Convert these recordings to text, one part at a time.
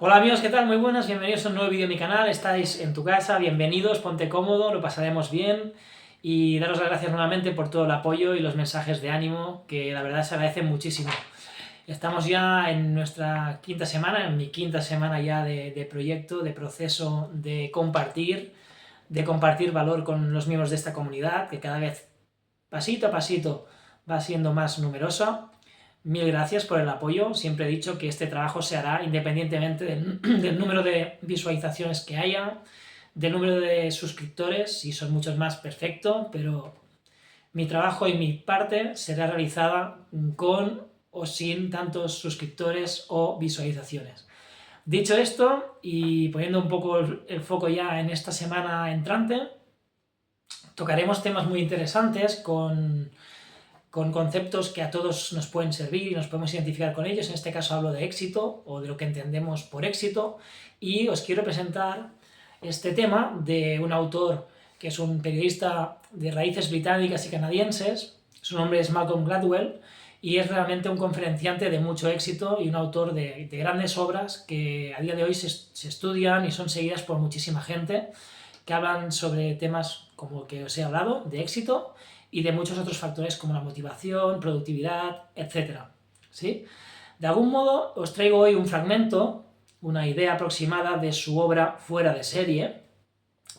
Hola amigos, ¿qué tal? Muy buenas, bienvenidos a un nuevo vídeo de mi canal. Estáis en tu casa, bienvenidos, ponte cómodo, lo pasaremos bien y daros las gracias nuevamente por todo el apoyo y los mensajes de ánimo, que la verdad se agradecen muchísimo. Estamos ya en nuestra quinta semana, en mi quinta semana ya de proyecto, de proceso de compartir valor con los miembros de esta comunidad, que cada vez pasito a pasito va siendo más numerosa. Mil gracias por el apoyo. Siempre he dicho que este trabajo se hará independientemente del número de visualizaciones que haya, del número de suscriptores. Si son muchos más, perfecto, pero mi trabajo y mi parte será realizada con o sin tantos suscriptores o visualizaciones. Dicho esto, y poniendo un poco el foco ya en esta semana entrante, tocaremos temas muy interesantes con conceptos que a todos nos pueden servir y nos podemos identificar con ellos. En este caso hablo de éxito o de lo que entendemos por éxito, y os quiero presentar este tema de un autor que es un periodista de raíces británicas y canadienses. Su nombre es Malcolm Gladwell y es realmente un conferenciante de mucho éxito y un autor de grandes obras que a día de hoy se estudian y son seguidas por muchísima gente, que hablan sobre temas como que os he hablado, de éxito, y de muchos otros factores como la motivación, productividad, etc. ¿Sí? De algún modo os traigo hoy un fragmento, una idea aproximada de su obra Fuera de serie,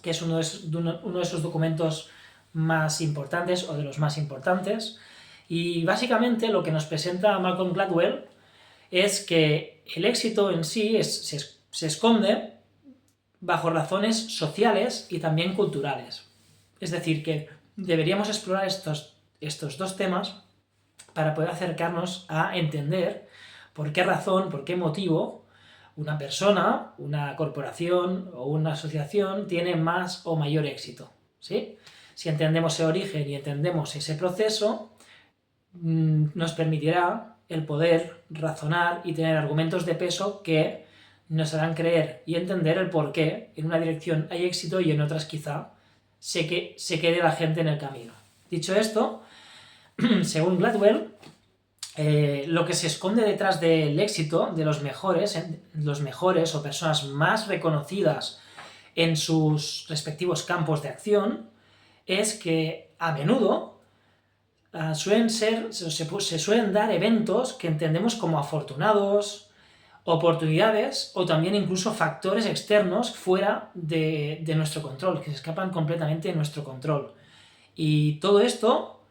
que es uno de esos documentos más importantes o de los más importantes, y básicamente lo que nos presenta Malcolm Gladwell es que el éxito en sí se esconde bajo razones sociales y también culturales. Es decir, que deberíamos explorar estos dos temas para poder acercarnos a entender por qué razón, por qué motivo una persona, una corporación o una asociación tiene más o mayor éxito. ¿Sí? Si entendemos ese origen y entendemos ese proceso, nos permitirá el poder razonar y tener argumentos de peso que nos harán creer y entender el por qué en una dirección hay éxito y en otras quizá se quede la gente en el camino. Dicho esto, según Gladwell, lo que se esconde detrás del éxito de los mejores o personas más reconocidas en sus respectivos campos de acción es que a menudo se suelen dar eventos que entendemos como afortunados, oportunidades o también incluso factores externos fuera de nuestro control, que se escapan completamente de nuestro control. Y todo esto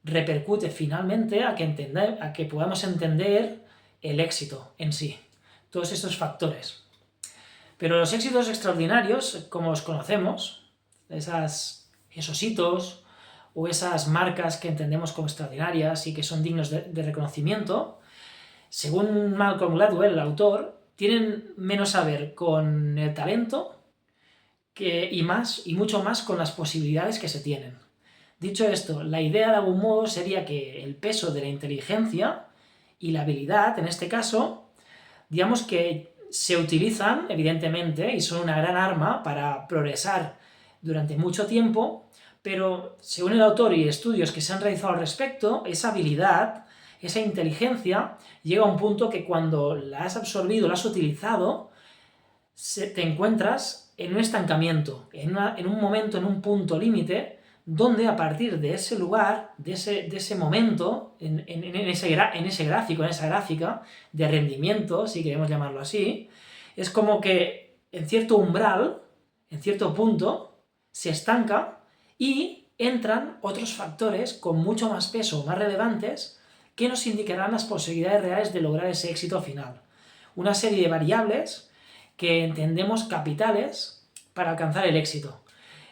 repercute finalmente a que podamos entender el éxito en sí, todos estos factores. Pero los éxitos extraordinarios, como los conocemos, esos hitos o esas marcas que entendemos como extraordinarias y que son dignos de reconocimiento, según Malcolm Gladwell, el autor, tienen menos a ver con el talento y mucho más con las posibilidades que se tienen. Dicho esto, la idea de algún modo sería que el peso de la inteligencia y la habilidad, en este caso, digamos que se utilizan, evidentemente, y son una gran arma para progresar durante mucho tiempo, pero según el autor y estudios que se han realizado al respecto, esa habilidad, esa inteligencia, llega a un punto que cuando la has absorbido, la has utilizado, te encuentras en un estancamiento, en un momento, en un punto límite, donde a partir de ese lugar, de ese momento, en ese gráfico, en esa gráfica de rendimiento, si queremos llamarlo así, es como que en cierto umbral, en cierto punto, se estanca y entran otros factores con mucho más peso, más relevantes, que nos indicarán las posibilidades reales de lograr ese éxito final. Una serie de variables que entendemos capitales para alcanzar el éxito.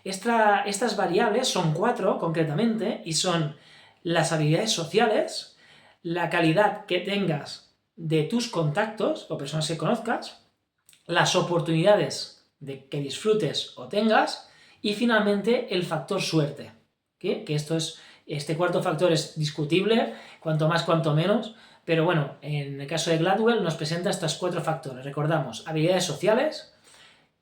Estas variables son 4 concretamente y son las habilidades sociales, la calidad que tengas de tus contactos o personas que conozcas, las oportunidades que disfrutes o tengas y finalmente el factor suerte. ¿Qué? Que este cuarto factor es discutible, cuanto más, cuanto menos, pero bueno, en el caso de Gladwell nos presenta estos 4 factores. Recordamos, habilidades sociales,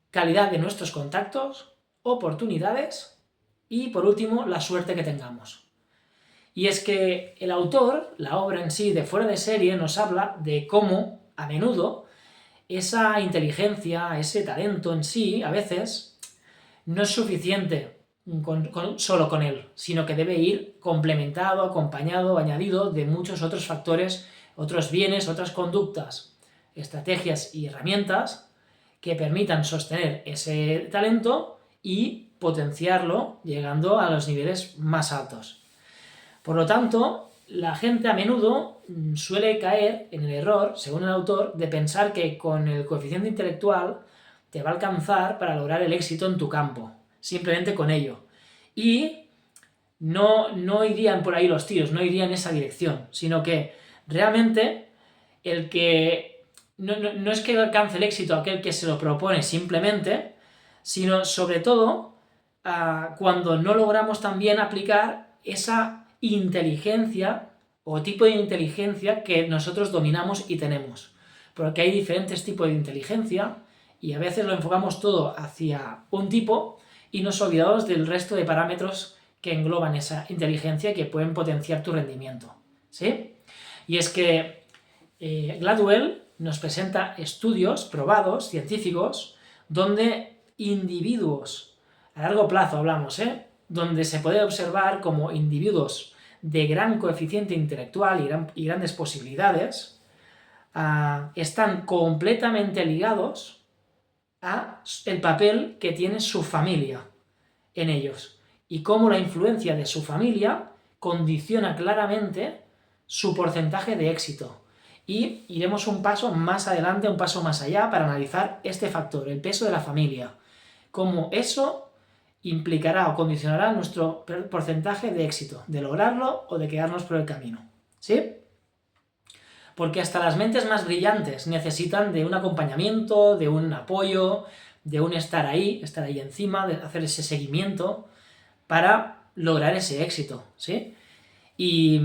calidad de nuestros contactos, oportunidades y, por último, la suerte que tengamos. Y es que el autor, la obra en sí de Fuera de serie, nos habla de cómo, a menudo, esa inteligencia, ese talento en sí, a veces, no es suficiente solo con él, sino que debe ir complementado, acompañado, añadido de muchos otros factores, otros bienes, otras conductas, estrategias y herramientas que permitan sostener ese talento y potenciarlo llegando a los niveles más altos. Por lo tanto, la gente a menudo suele caer en el error, según el autor, de pensar que con el coeficiente intelectual te va a alcanzar para lograr el éxito en tu campo, simplemente con ello. Y no irían por ahí los tiros, no irían en esa dirección, sino que realmente el que no es que alcance el éxito aquel que se lo propone simplemente, sino sobre todo cuando no logramos también aplicar esa inteligencia o tipo de inteligencia que nosotros dominamos y tenemos. Porque hay diferentes tipos de inteligencia y a veces lo enfocamos todo hacia un tipo y nos olvidamos del resto de parámetros que engloban esa inteligencia y que pueden potenciar tu rendimiento. ¿Sí? Y es que Gladwell nos presenta estudios probados, científicos, donde individuos, a largo plazo hablamos, donde se puede observar como individuos de gran coeficiente intelectual y grandes posibilidades, están completamente ligados a el papel que tiene su familia en ellos y cómo la influencia de su familia condiciona claramente su porcentaje de éxito. Y iremos un paso más adelante, un paso más allá para analizar este factor, el peso de la familia, cómo eso implicará o condicionará nuestro porcentaje de éxito, de lograrlo o de quedarnos por el camino. ¿Sí? Porque hasta las mentes más brillantes necesitan de un acompañamiento, de un apoyo, de un estar ahí encima, de hacer ese seguimiento para lograr ese éxito, ¿sí? Y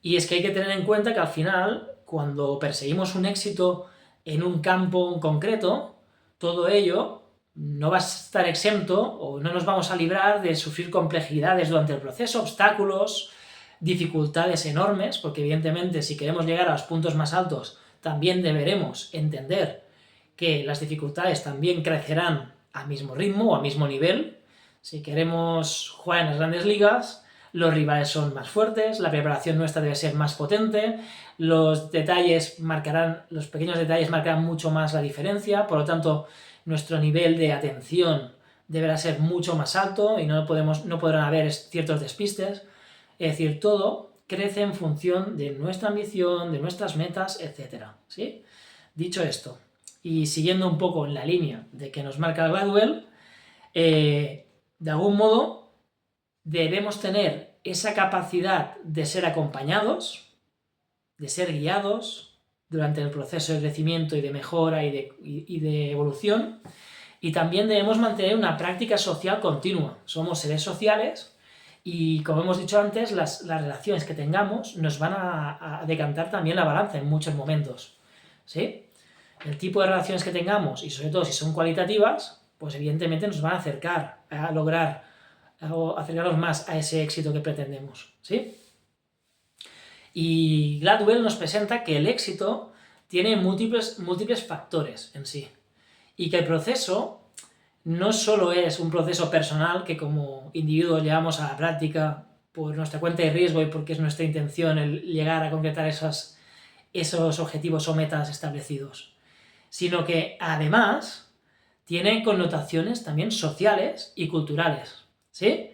es que hay que tener en cuenta que al final, cuando perseguimos un éxito en un campo en concreto, todo ello no va a estar exento o no nos vamos a librar de sufrir complejidades durante el proceso, obstáculos, dificultades enormes, porque evidentemente si queremos llegar a los puntos más altos también deberemos entender que las dificultades también crecerán al mismo ritmo o al mismo nivel. Si queremos jugar en las grandes ligas, los rivales son más fuertes, la preparación nuestra debe ser más potente, los pequeños detalles marcarán mucho más la diferencia, por lo tanto nuestro nivel de atención deberá ser mucho más alto y no podrán haber ciertos despistes. Es decir, todo crece en función de nuestra ambición, de nuestras metas, etc. ¿Sí? Dicho esto, y siguiendo un poco en la línea de que nos marca Gladwell, de algún modo debemos tener esa capacidad de ser acompañados, de ser guiados durante el proceso de crecimiento y de mejora y de evolución, y también debemos mantener una práctica social continua. Somos seres sociales y, como hemos dicho antes, las relaciones que tengamos nos van a decantar también la balanza en muchos momentos, ¿sí? El tipo de relaciones que tengamos, y sobre todo si son cualitativas, pues evidentemente nos van a acercar a lograr o acercarnos más a ese éxito que pretendemos, ¿sí? Y Gladwell nos presenta que el éxito tiene múltiples factores en sí, y que el proceso no solo es un proceso personal que como individuos llevamos a la práctica por nuestra cuenta de riesgo y porque es nuestra intención el llegar a concretar esos objetivos o metas establecidos, sino que además tiene connotaciones también sociales y culturales, ¿sí?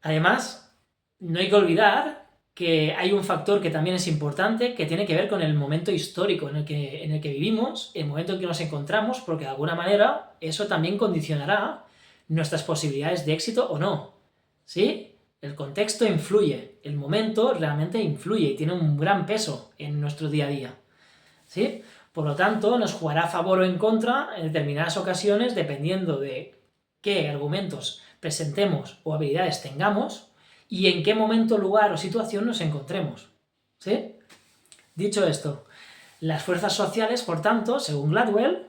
Además, no hay que olvidar que hay un factor que también es importante, que tiene que ver con el momento histórico en el que vivimos, el momento en que nos encontramos, porque de alguna manera eso también condicionará nuestras posibilidades de éxito o no, ¿sí? El contexto influye, el momento realmente influye y tiene un gran peso en nuestro día a día, ¿sí? Por lo tanto, nos jugará a favor o en contra en determinadas ocasiones dependiendo de qué argumentos presentemos o habilidades tengamos y en qué momento, lugar o situación nos encontremos, ¿sí? Dicho esto, las fuerzas sociales, por tanto, según Gladwell,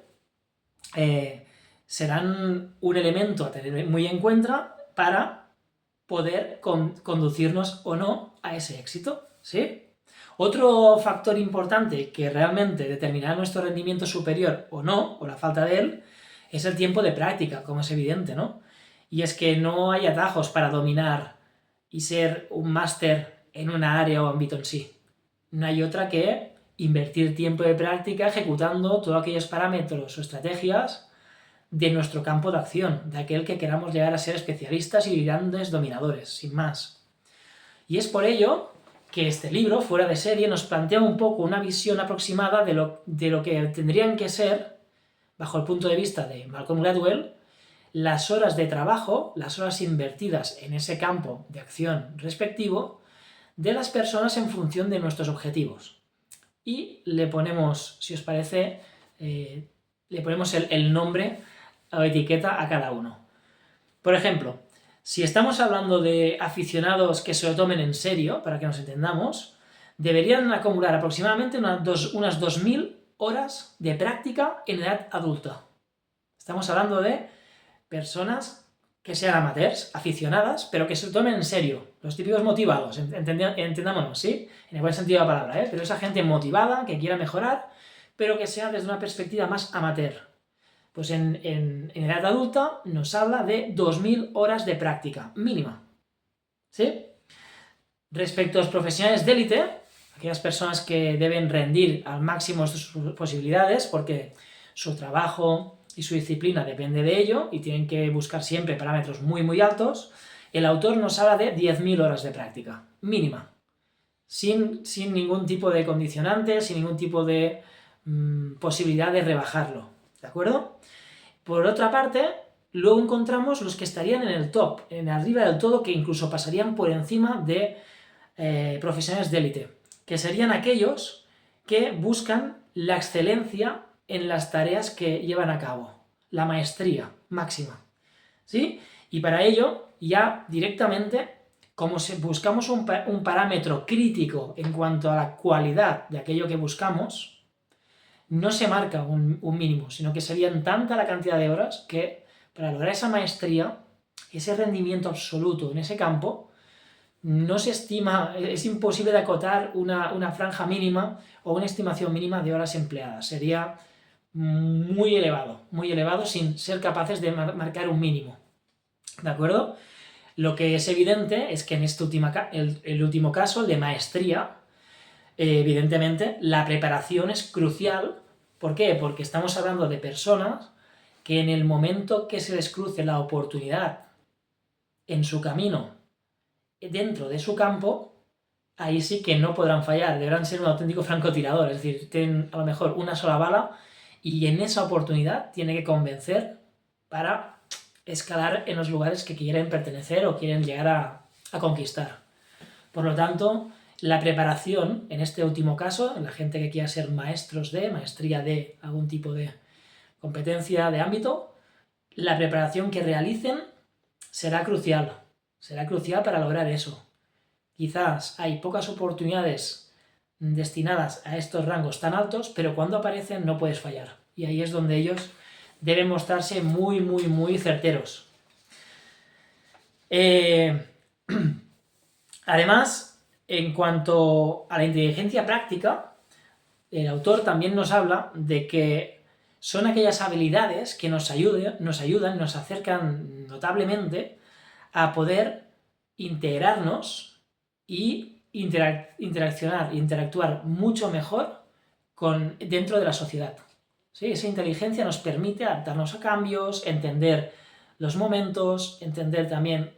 serán un elemento a tener muy en cuenta para poder conducirnos o no a ese éxito, ¿sí? Otro factor importante que realmente determinará nuestro rendimiento superior o no, o la falta de él, es el tiempo de práctica, como es evidente, ¿no? Y es que no hay atajos para dominar y ser un máster en una área o ámbito en sí. No hay otra que invertir tiempo de práctica ejecutando todos aquellos parámetros o estrategias de nuestro campo de acción, de aquel que queramos llegar a ser especialistas y grandes dominadores, sin más. Y es por ello que este libro, Fuera de Serie, nos plantea un poco una visión aproximada de lo que tendrían que ser, bajo el punto de vista de Malcolm Gladwell, las horas de trabajo, las horas invertidas en ese campo de acción respectivo, de las personas en función de nuestros objetivos. Y le ponemos, si os parece, le ponemos el nombre o etiqueta a cada uno. Por ejemplo, si estamos hablando de aficionados que se lo tomen en serio, para que nos entendamos, deberían acumular aproximadamente unas 2.000 horas de práctica en edad adulta. Estamos hablando de personas que sean amateurs, aficionadas, pero que se lo tomen en serio. Los típicos motivados, entendámonos, ¿sí? En el buen sentido de la palabra, ¿eh? Pero esa gente motivada, que quiera mejorar, pero que sea desde una perspectiva más amateur. Pues en edad adulta nos habla de 2.000 horas de práctica mínima, ¿sí? Respecto a los profesionales de élite, aquellas personas que deben rendir al máximo sus posibilidades porque su trabajo y su disciplina depende de ello y tienen que buscar siempre parámetros muy muy altos, el autor nos habla de 10.000 horas de práctica mínima, sin ningún tipo de condicionante, sin ningún tipo de posibilidad de rebajarlo, ¿de acuerdo? Por otra parte, luego encontramos los que estarían en el top, en arriba del todo, que incluso pasarían por encima de profesionales de élite, que serían aquellos que buscan la excelencia en las tareas que llevan a cabo, la maestría máxima, ¿sí? Y para ello, ya directamente, como si buscamos un parámetro crítico en cuanto a la cualidad de aquello que buscamos, no se marca un mínimo, sino que serían tanta la cantidad de horas que para lograr esa maestría, ese rendimiento absoluto en ese campo, no se estima, es imposible de acotar una franja mínima o una estimación mínima de horas empleadas. Sería muy elevado sin ser capaces de marcar un mínimo. ¿De acuerdo? Lo que es evidente es que en este el último caso, el de maestría, evidentemente la preparación es crucial. ¿Por qué? Porque estamos hablando de personas que en el momento que se les cruce la oportunidad en su camino, dentro de su campo, ahí sí que no podrán fallar, deberán ser un auténtico francotirador, es decir, tienen a lo mejor una sola bala y en esa oportunidad tiene que convencer para escalar en los lugares que quieren pertenecer o quieren llegar a conquistar. Por lo tanto, la preparación, en este último caso, en la gente que quiera ser maestría de algún tipo de competencia de ámbito, la preparación que realicen será crucial para lograr eso. Quizás hay pocas oportunidades destinadas a estos rangos tan altos, pero cuando aparecen no puedes fallar. Y ahí es donde ellos deben mostrarse muy, muy, muy certeros. Además, en cuanto a la inteligencia práctica, el autor también nos habla de que son aquellas habilidades que nos ayudan, nos acercan notablemente a poder integrarnos y interactuar mucho mejor dentro de la sociedad. ¿Sí? Esa inteligencia nos permite adaptarnos a cambios, entender los momentos, entender también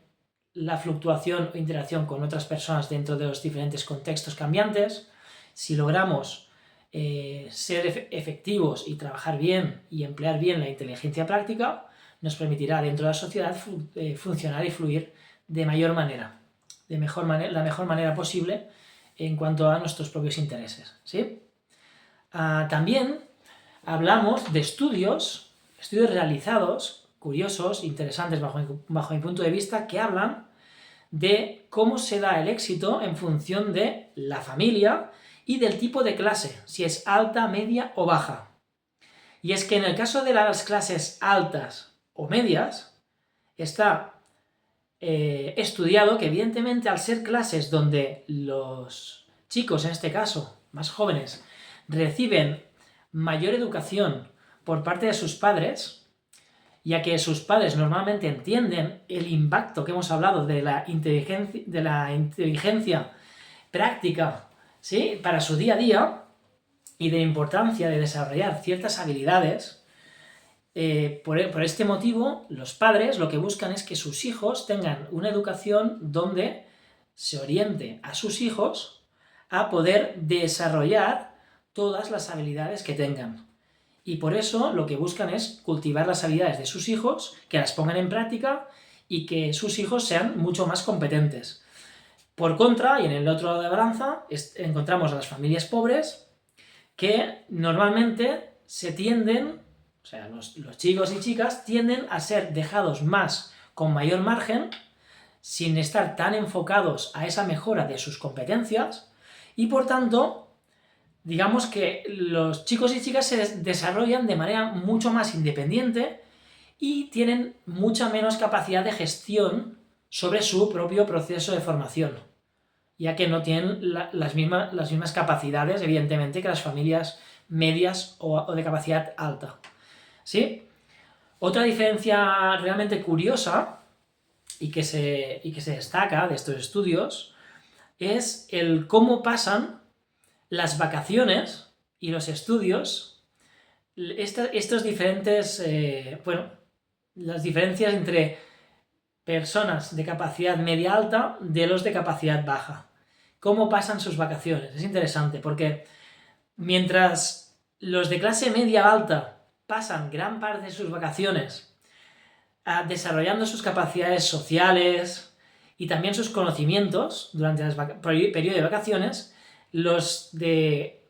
la fluctuación o interacción con otras personas dentro de los diferentes contextos cambiantes. Si logramos ser efectivos y trabajar bien y emplear bien la inteligencia práctica, nos permitirá dentro de la sociedad funcionar y fluir de mayor manera, la mejor manera posible en cuanto a nuestros propios intereses, ¿sí? También hablamos de estudios realizados, curiosos, interesantes bajo mi punto de vista, que hablan de cómo se da el éxito en función de la familia y del tipo de clase, si es alta, media o baja. Y es que en el caso de las clases altas o medias, está estudiado que evidentemente al ser clases donde los chicos, en este caso, más jóvenes, reciben mayor educación por parte de sus padres, ya que sus padres normalmente entienden el impacto que hemos hablado de la inteligencia práctica, ¿sí?, para su día a día, y de la importancia de desarrollar ciertas habilidades. Por este motivo, los padres lo que buscan es que sus hijos tengan una educación donde se oriente a sus hijos a poder desarrollar todas las habilidades que tengan. Y por eso lo que buscan es cultivar las habilidades de sus hijos, que las pongan en práctica y que sus hijos sean mucho más competentes. Por contra, y en el otro lado de la balanza, encontramos a las familias pobres que normalmente o sea, los chicos y chicas tienden a ser dejados con mayor margen, sin estar tan enfocados a esa mejora de sus competencias, y por tanto, digamos que los chicos y chicas se desarrollan de manera mucho más independiente y tienen mucha menos capacidad de gestión sobre su propio proceso de formación, ya que no tienen las mismas capacidades, evidentemente, que las familias medias o de capacidad alta. ¿Sí? Otra diferencia realmente curiosa y que se destaca de estos estudios es el cómo pasan las vacaciones y los estudios, estos diferentes, las diferencias entre personas de capacidad media-alta de los de capacidad baja. ¿Cómo pasan sus vacaciones? Es interesante porque mientras los de clase media-alta pasan gran parte de sus vacaciones desarrollando sus capacidades sociales y también sus conocimientos durante el periodo de vacaciones, los de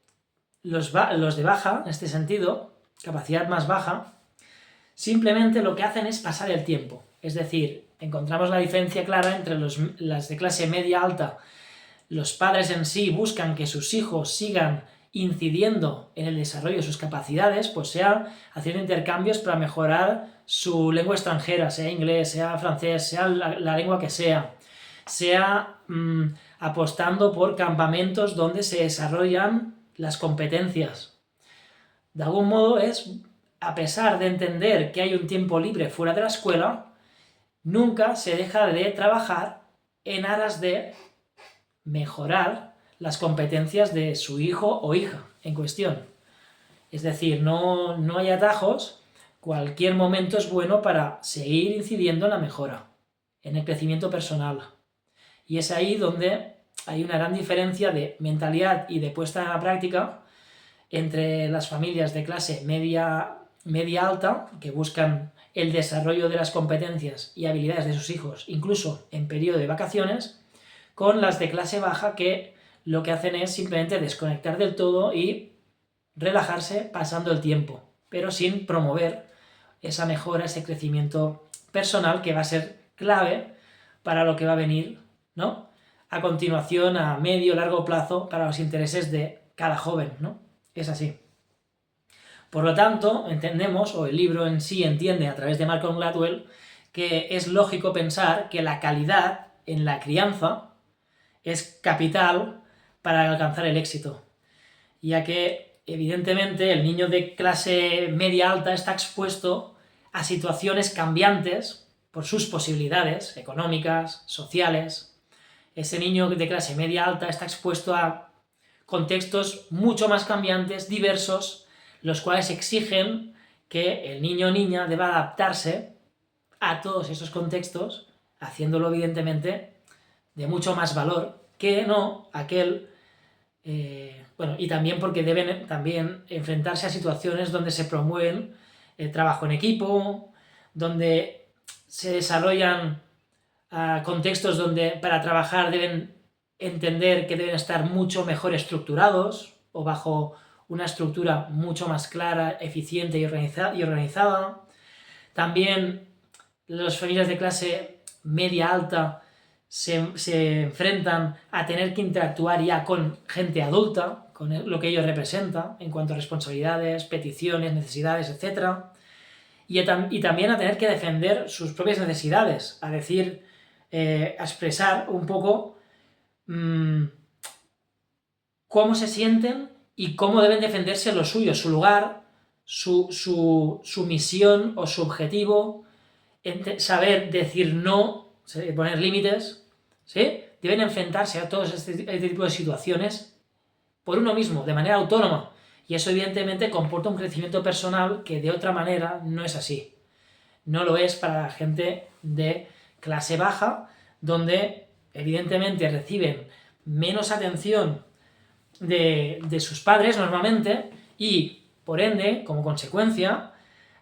baja, en este sentido, capacidad más baja, simplemente lo que hacen es pasar el tiempo. Es decir, encontramos la diferencia clara entre las de clase media-alta. Los padres en sí buscan que sus hijos sigan incidiendo en el desarrollo de sus capacidades, pues sea haciendo intercambios para mejorar su lengua extranjera, sea inglés, sea francés, sea la lengua que sea apostando por campamentos donde se desarrollan las competencias. De algún modo a pesar de entender que hay un tiempo libre fuera de la escuela, nunca se deja de trabajar en aras de mejorar las competencias de su hijo o hija en cuestión. Es decir, no hay atajos, cualquier momento es bueno para seguir incidiendo en la mejora, en el crecimiento personal. Y es ahí donde hay una gran diferencia de mentalidad y de puesta en la práctica entre las familias de clase media-alta, que buscan el desarrollo de las competencias y habilidades de sus hijos, incluso en periodo de vacaciones, con las de clase baja, que lo que hacen es simplemente desconectar del todo y relajarse pasando el tiempo, pero sin promover esa mejora, ese crecimiento personal que va a ser clave para lo que va a venir, ¿no?, a continuación, a medio o largo plazo, para los intereses de cada joven, ¿no? Es así. Por lo tanto, entendemos, o el libro en sí entiende a través de Malcolm Gladwell, que es lógico pensar que la calidad en la crianza es capital para alcanzar el éxito, ya que evidentemente el niño de clase media-alta está expuesto a situaciones cambiantes por sus posibilidades económicas, sociales. Ese niño de clase media-alta está expuesto a contextos mucho más cambiantes, diversos, los cuales exigen que el niño o niña deba adaptarse a todos esos contextos, haciéndolo evidentemente de mucho más valor que no aquel... y también porque deben también enfrentarse a situaciones donde se promueven el trabajo en equipo, donde se desarrollan contextos donde para trabajar deben entender que deben estar mucho mejor estructurados o bajo una estructura mucho más clara, eficiente y organizada. También las familias de clase media-alta se enfrentan a tener que interactuar ya con gente adulta, con lo que ello representa en cuanto a responsabilidades, peticiones, necesidades, etc. Y también a tener que defender sus propias necesidades, a decir, a expresar un poco cómo se sienten y cómo deben defenderse lo suyo, su lugar, su misión o su objetivo, saber decir no, poner límites, ¿sí? Deben enfrentarse a todos este tipo de situaciones por uno mismo, de manera autónoma. Y eso evidentemente comporta un crecimiento personal que de otra manera no es así. No lo es para la gente de clase baja, donde evidentemente reciben menos atención de sus padres normalmente y, por ende, como consecuencia,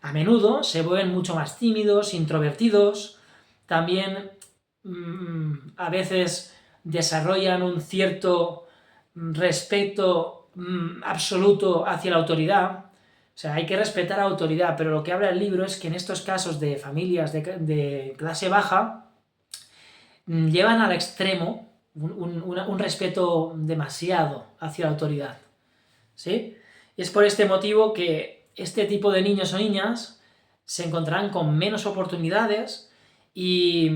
a menudo se vuelven mucho más tímidos, introvertidos, también a veces desarrollan un cierto respeto absoluto hacia la autoridad. O sea, hay que respetar a la autoridad, pero lo que habla el libro es que en estos casos de familias de clase baja llevan al extremo un respeto demasiado hacia la autoridad, ¿sí? Y es por este motivo que este tipo de niños o niñas se encontrarán con menos oportunidades y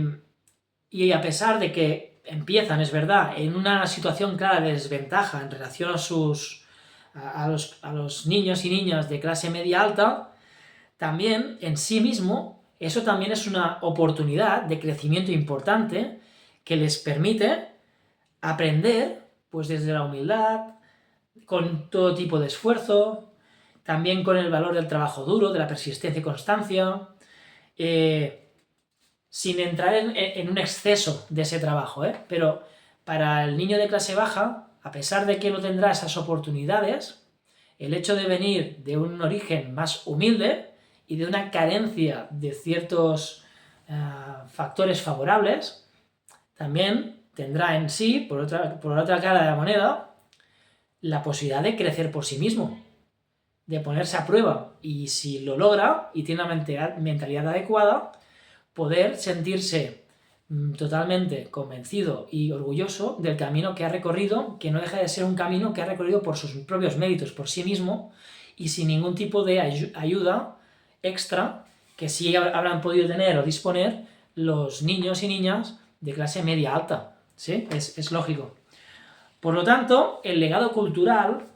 a pesar de que empiezan, es verdad, en una situación clara de desventaja en relación a los niños y niñas de clase media alta, también en sí mismo eso también es una oportunidad de crecimiento importante que les permite aprender, pues desde la humildad, con todo tipo de esfuerzo, también con el valor del trabajo duro, de la persistencia y constancia, sin entrar en un exceso de ese trabajo, pero para el niño de clase baja, a pesar de que no tendrá esas oportunidades, el hecho de venir de un origen más humilde y de una carencia de ciertos factores favorables, también tendrá en sí, por la otra cara de la moneda, la posibilidad de crecer por sí mismo, de ponerse a prueba, y si lo logra y tiene una mentalidad adecuada, poder sentirse totalmente convencido y orgulloso del camino que ha recorrido, que no deja de ser un camino que ha recorrido por sus propios méritos, por sí mismo, y sin ningún tipo de ayuda extra que sí habrán podido tener o disponer los niños y niñas de clase media alta, ¿sí? Es lógico. Por lo tanto, el legado cultural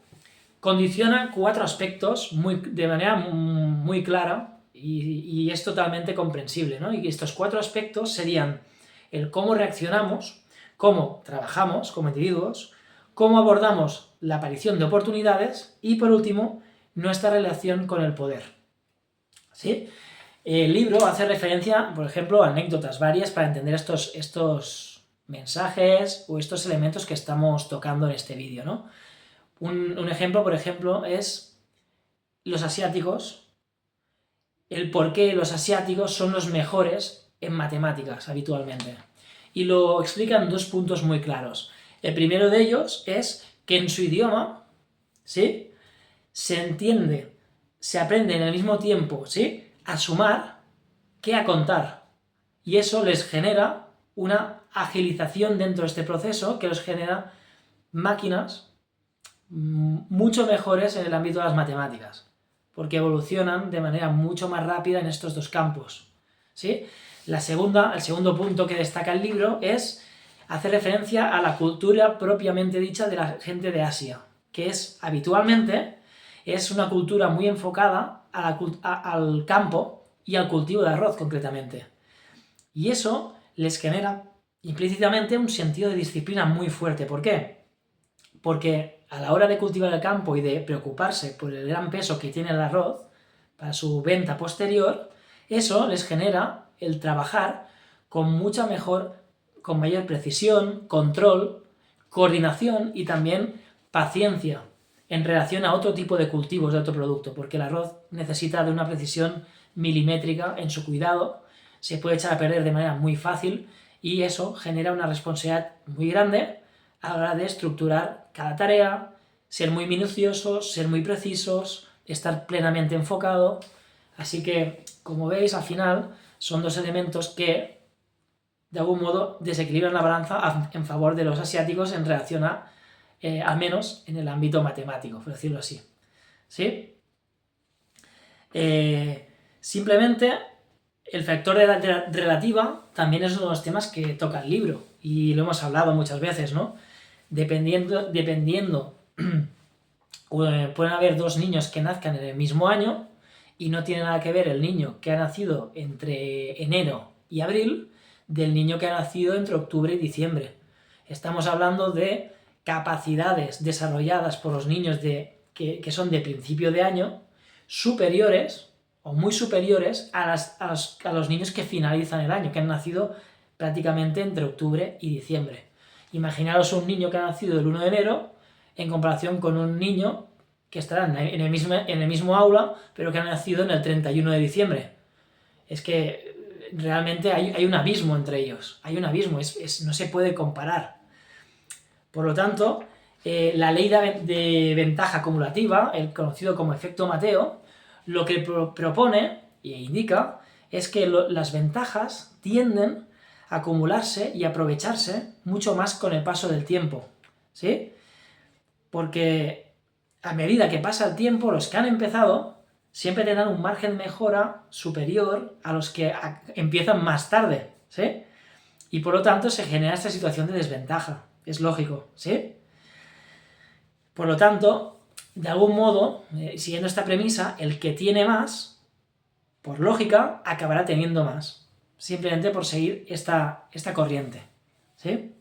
condiciona 4 aspectos de manera muy clara y es totalmente comprensible, ¿no? Y estos 4 aspectos serían el cómo reaccionamos, cómo trabajamos como individuos, cómo abordamos la aparición de oportunidades y, por último, nuestra relación con el poder, ¿sí? El libro hace referencia, por ejemplo, a anécdotas varias para entender estos mensajes o estos elementos que estamos tocando en este vídeo, ¿no? Un ejemplo, por ejemplo, es los asiáticos, el por qué los asiáticos son los mejores en matemáticas habitualmente. Y lo explican 2 puntos muy claros. El primero de ellos es que en su idioma, ¿sí?, se entiende, se aprende en el mismo tiempo, ¿sí?, a sumar que a contar. Y eso les genera una agilización dentro de este proceso que les genera máquinas mucho mejores en el ámbito de las matemáticas, porque evolucionan de manera mucho más rápida en estos 2 campos, ¿sí? El segundo punto que destaca el libro es hacer referencia a la cultura propiamente dicha de la gente de Asia, que habitualmente es una cultura muy enfocada al campo y al cultivo de arroz concretamente. Y eso les genera implícitamente un sentido de disciplina muy fuerte. ¿Por qué? Porque a la hora de cultivar el campo y de preocuparse por el gran peso que tiene el arroz para su venta posterior, eso les genera el trabajar con mayor precisión, control, coordinación y también paciencia en relación a otro tipo de cultivos de otro producto, porque el arroz necesita de una precisión milimétrica en su cuidado, se puede echar a perder de manera muy fácil y eso genera una responsabilidad muy grande a la hora de estructurar cada tarea, ser muy minuciosos, ser muy precisos, estar plenamente enfocado. Así que, como veis, al final son 2 elementos que de algún modo desequilibran la balanza en favor de los asiáticos en relación al menos en el ámbito matemático, por decirlo así, ¿sí? Simplemente el factor de la relativa también es uno de los temas que toca el libro y lo hemos hablado muchas veces, ¿no? Dependiendo pueden haber dos niños que nazcan en el mismo año y no tiene nada que ver el niño que ha nacido entre enero y abril del niño que ha nacido entre octubre y diciembre. Estamos hablando de capacidades desarrolladas por los niños que son de principio de año superiores o muy superiores a los niños que finalizan el año, que han nacido prácticamente entre octubre y diciembre. Imaginaros un niño que ha nacido el 1 de enero en comparación con un niño que estará en el mismo aula, pero que ha nacido en el 31 de diciembre. Es que realmente hay un abismo entre ellos, hay un abismo, no se puede comparar. Por lo tanto, la ley de ventaja acumulativa, el conocido como efecto Mateo, lo que propone e indica es que las ventajas tienden a acumularse y aprovecharse mucho más con el paso del tiempo, ¿sí? Porque a medida que pasa el tiempo, los que han empezado siempre tendrán un margen de mejora superior a los que empiezan más tarde, ¿sí? Y por lo tanto se genera esta situación de desventaja, es lógico, ¿sí? Por lo tanto, de algún modo, siguiendo esta premisa, el que tiene más, por lógica, acabará teniendo más, simplemente por seguir esta corriente, ¿sí?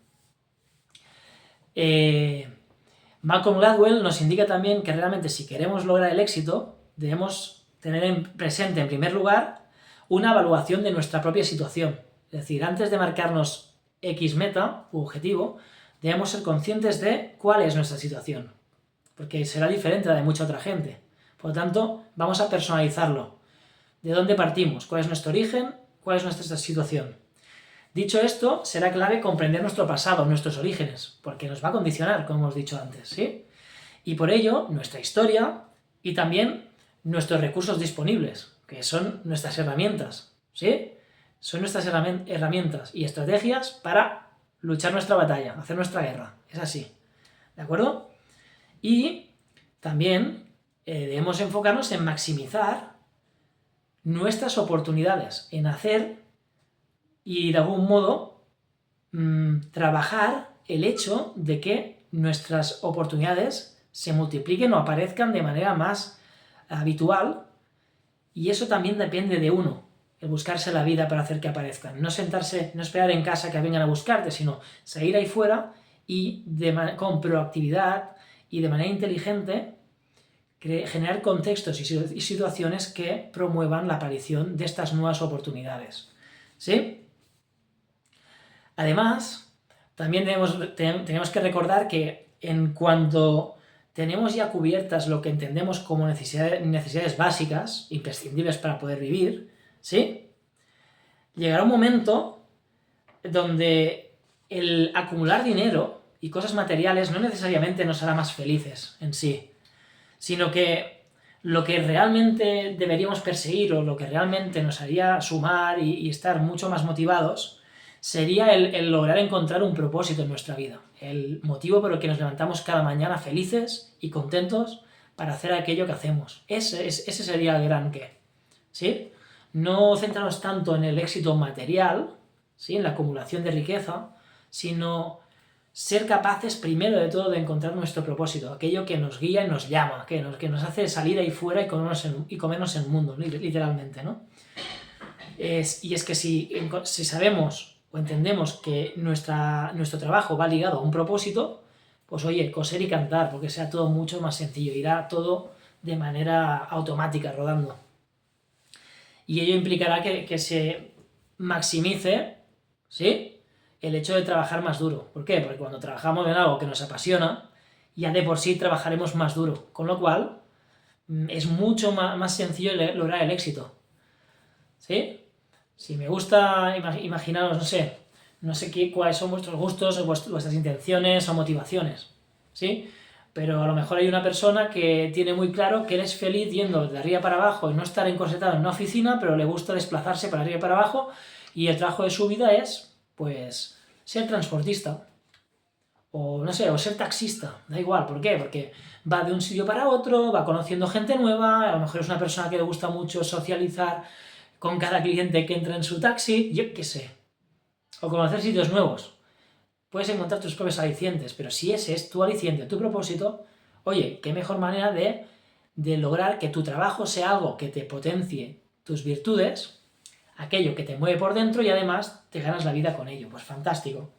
Malcolm Gladwell nos indica también que realmente si queremos lograr el éxito, debemos tener presente, en primer lugar, una evaluación de nuestra propia situación. Es decir, antes de marcarnos X meta u objetivo, debemos ser conscientes de cuál es nuestra situación, porque será diferente a la de mucha otra gente. Por lo tanto, vamos a personalizarlo. ¿De dónde partimos? ¿Cuál es nuestro origen? ¿Cuál es nuestra situación? Dicho esto, será clave comprender nuestro pasado, nuestros orígenes, porque nos va a condicionar, como hemos dicho antes, ¿sí? Y por ello, nuestra historia y también nuestros recursos disponibles, que son nuestras herramientas, ¿sí? Son nuestras herramientas y estrategias para luchar nuestra batalla, hacer nuestra guerra. Es así, ¿de acuerdo? Y también debemos enfocarnos en maximizar nuestras oportunidades, en hacer y de algún modo trabajar el hecho de que nuestras oportunidades se multipliquen o aparezcan de manera más habitual, y eso también depende de uno, el buscarse la vida para hacer que aparezcan, no sentarse, no esperar en casa que vengan a buscarte, sino salir ahí fuera y con proactividad y de manera inteligente generar contextos y situaciones que promuevan la aparición de estas nuevas oportunidades, ¿sí? Además, también tenemos que recordar que en cuanto tenemos ya cubiertas lo que entendemos como necesidades básicas, imprescindibles para poder vivir, ¿sí? Llegará un momento donde el acumular dinero y cosas materiales no necesariamente nos hará más felices en sí, sino que lo que realmente deberíamos perseguir o lo que realmente nos haría sumar y estar mucho más motivados sería el lograr encontrar un propósito en nuestra vida, el motivo por el que nos levantamos cada mañana felices y contentos para hacer aquello que hacemos. Ese sería el gran qué, ¿sí? No centrarnos tanto en el éxito material, ¿sí? En la acumulación de riqueza, sino ser capaces primero de todo de encontrar nuestro propósito, aquello que nos guía y nos llama, que nos hace salir ahí fuera y comernos el mundo, literalmente, ¿no? Y es que si sabemos o entendemos que nuestro trabajo va ligado a un propósito, pues oye, coser y cantar, porque sea todo mucho más sencillo, irá todo de manera automática, rodando. Y ello implicará que se maximice, ¿sí?, el hecho de trabajar más duro. ¿Por qué? Porque cuando trabajamos en algo que nos apasiona, ya de por sí trabajaremos más duro, con lo cual es mucho más sencillo lograr el éxito, ¿sí? Si me gusta, imaginaros, no sé cuáles son vuestros gustos o vuestras intenciones o motivaciones, ¿sí? Pero a lo mejor hay una persona que tiene muy claro que él es feliz yendo de arriba para abajo y no estar encorsetado en una oficina, pero le gusta desplazarse para arriba y para abajo, y el trabajo de su vida es, pues, ser transportista. O no sé, o ser taxista, da igual, ¿por qué? Porque va de un sitio para otro, va conociendo gente nueva, a lo mejor es una persona que le gusta mucho socializar con cada cliente que entra en su taxi, yo qué sé. O conocer sitios nuevos. Puedes encontrar tus propios alicientes, pero si ese es tu aliciente, tu propósito, oye, qué mejor manera de lograr que tu trabajo sea algo que te potencie tus virtudes, aquello que te mueve por dentro y además te ganas la vida con ello. Pues fantástico.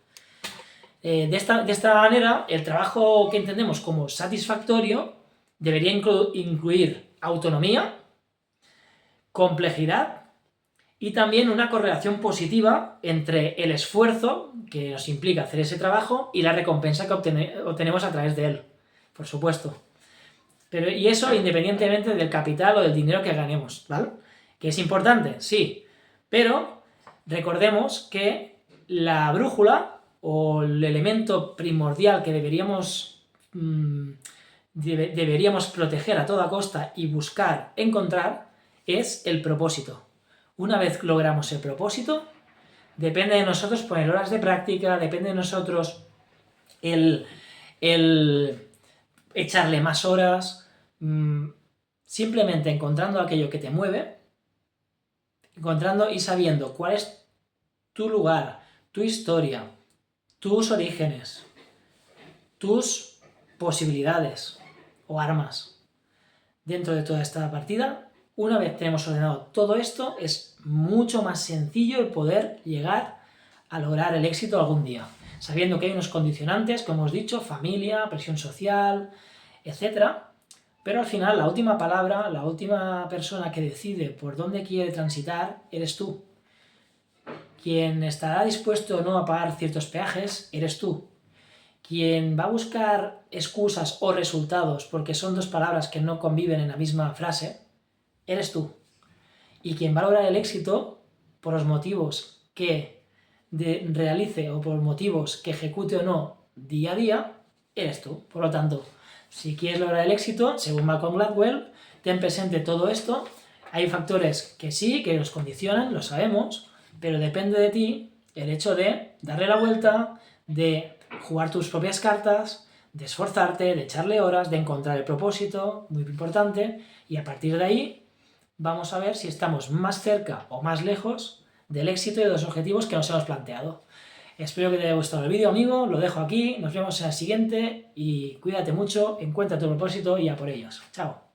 De esta manera, el trabajo que entendemos como satisfactorio debería incluir autonomía, complejidad y también una correlación positiva entre el esfuerzo que nos implica hacer ese trabajo y la recompensa que obtenemos a través de él, por supuesto. Y eso independientemente del capital o del dinero que ganemos, ¿vale? ¿Que es importante? Sí, pero recordemos que la brújula o el elemento primordial que deberíamos proteger a toda costa y buscar encontrar es el propósito. Una vez logramos el propósito, depende de nosotros poner horas de práctica, depende de nosotros el echarle más horas, simplemente encontrando aquello que te mueve, encontrando y sabiendo cuál es tu lugar, tu historia, tus orígenes, tus posibilidades o armas dentro de toda esta partida. Una vez tenemos ordenado todo esto, es mucho más sencillo el poder llegar a lograr el éxito algún día, sabiendo que hay unos condicionantes, como hemos dicho, familia, presión social, etc. Pero al final la última palabra, la última persona que decide por dónde quiere transitar, eres tú. Quien estará dispuesto o no a pagar ciertos peajes, eres tú. Quien va a buscar excusas o resultados, porque son dos palabras que no conviven en la misma frase, eres tú. Y quien va a lograr el éxito, por los motivos que realice o por motivos que ejecute o no día a día, eres tú. Por lo tanto, si quieres lograr el éxito, según Malcolm Gladwell, ten presente todo esto. Hay factores que sí, que los condicionan, lo sabemos, pero depende de ti el hecho de darle la vuelta, de jugar tus propias cartas, de esforzarte, de echarle horas, de encontrar el propósito, muy importante, y a partir de ahí vamos a ver si estamos más cerca o más lejos del éxito y de los objetivos que nos hemos planteado. Espero que te haya gustado el vídeo, amigo, lo dejo aquí, nos vemos en la siguiente y cuídate mucho, encuentra tu propósito y a por ellos. Chao.